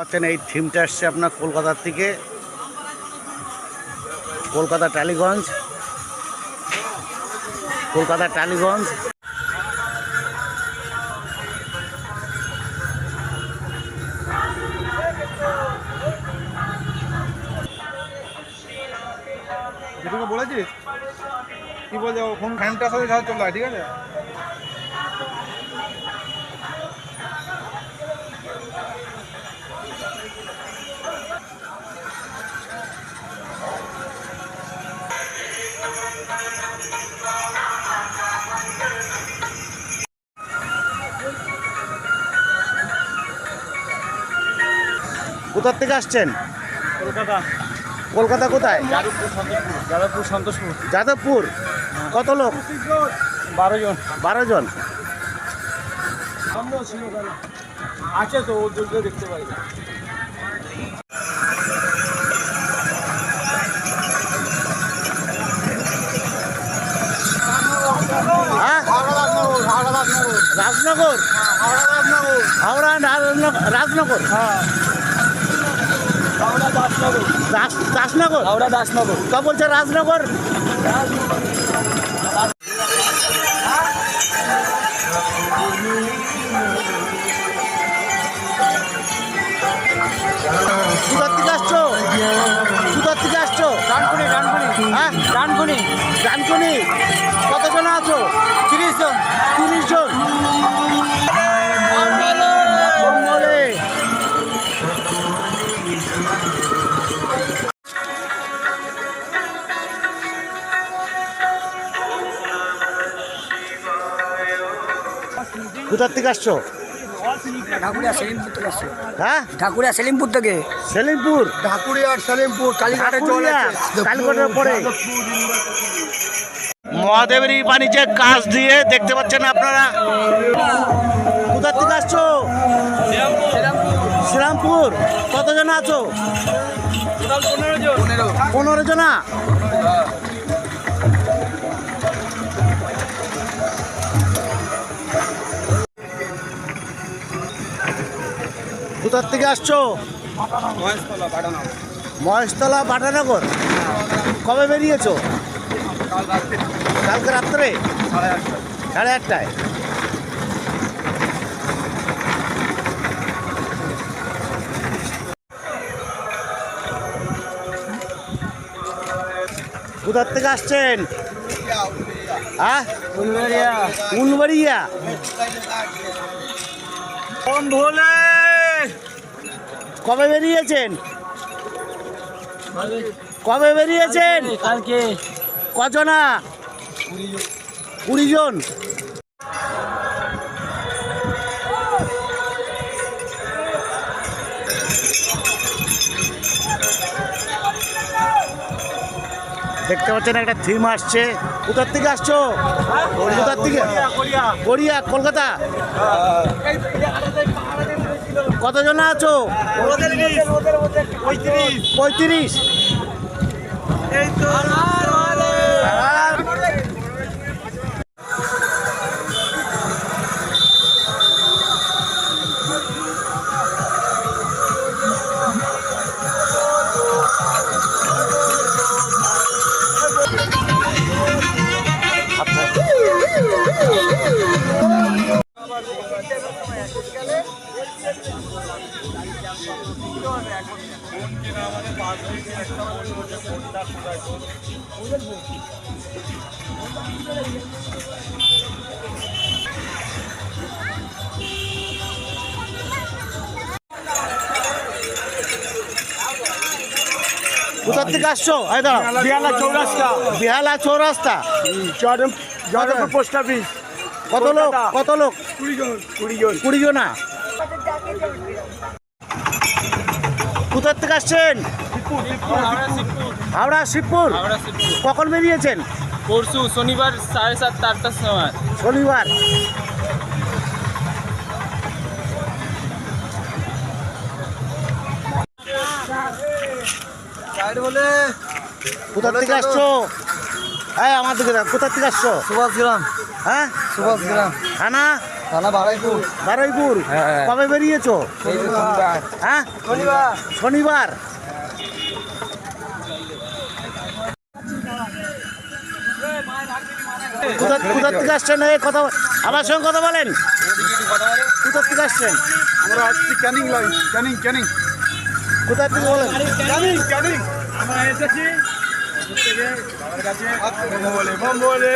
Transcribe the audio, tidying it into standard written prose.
পাচ্ছেন এই থিমটা আসছে আপনার কলকাতার থেকে, কলকাতা টালিগঞ্জ, কলকাতা টালিগঞ্জ। যেটুকু বলেছিস কি বলছে ওখান ফ্যানটার সাথে যাওয়া চলে ঠিক আছে। কোথার থেকে আসছেন? কলকাতা। কলকাতা কোথায়? যাদবপুর সন্তোষপুর। যাদবপুর। কত লোক? 12 জন। 12 জন। আছে তো ও দুটো দেখতে পাই। হ্যাঁ, রাজনগর। হাওড়া রাজনগর। দাসনগর। হাওড়া দাসনগর। তা বলছে রাজনগর। কোথার থেকে আসছো? কোথার থেকে আসছো? ডানকুনি। হ্যাঁ, ডানকুনি। ডানকুনি। কতজন আছো? 30 জন। 30 জন। মঙ্গলে। কোথার থেকে আসছো? ঢাকুরিয়া সেলিমপুর থেকে আসছে। হ্যাঁ, ঢাকুরিয়া সেলিমপুর থেকে। সেলিমপুর। ঢাকুরিয়া সেলিমপুর কালীঘাটে চলে কালীঘাটের পরে মহাদেবের বাণিজ্যের কাজ দিয়ে দেখতে পাচ্ছেন আপনারা। কোথার থেকে আসছো? শ্রীরামপুর। কতজন আছো? 15 জনা। কোথার থেকে আসছো? মহেশতলা বাটানগর। কবে বেরিয়েছো? কালকে রাত্রে 8:30টায়। কোথার থেকে আসছেন? হ্যাঁ, উলবাড়িয়া। কবে বেরিয়েছেন? কবে বেরিয়েছেন? কালকে। কজনা? 20 জন। দেখতে পাচ্ছেন একটা থিম আসছে। কোথার থেকে আসছো? কোথার থেকে? গড়িয়া, কলকাতা। কতজন আছো? 35। এই তো কোথার থেকে আসছো? বিহালা চৌরাস্তা। বিহালা চৌরাস্তা। Joydebpur post office. কত লোক? কত লোক? 20 জন। 20 জনা। কোথার থেকে আসছেন? হাওড়া শিবপুর। কখন বেরিয়েছেন? পরশু শনিবার 7:30 8টার সময়। শনিবার। কোথার থেকে আসছো? হ্যাঁ, আমার দিকে কোথার থেকে আসছো? সুভাষগ্রাম। হ্যাঁ, সুভাষগ্রাম। থানা থানা বারাইপুর। বারুইপুর। হ্যাঁ। কবে বেরিয়েছো? এই যে শনিবার। হ্যাঁ, শনিবার। কোথার থেকে আসছেন? এই কথা আমার সঙ্গে কথা বলেন। কোথার থেকে আসছেন? আমরা আসছি ক্যানিং লাইন, ক্যানিং। কোথার থেকে বলেন? ক্যানিং। আমরা এসেছি থেকে বাবার কাছে বলে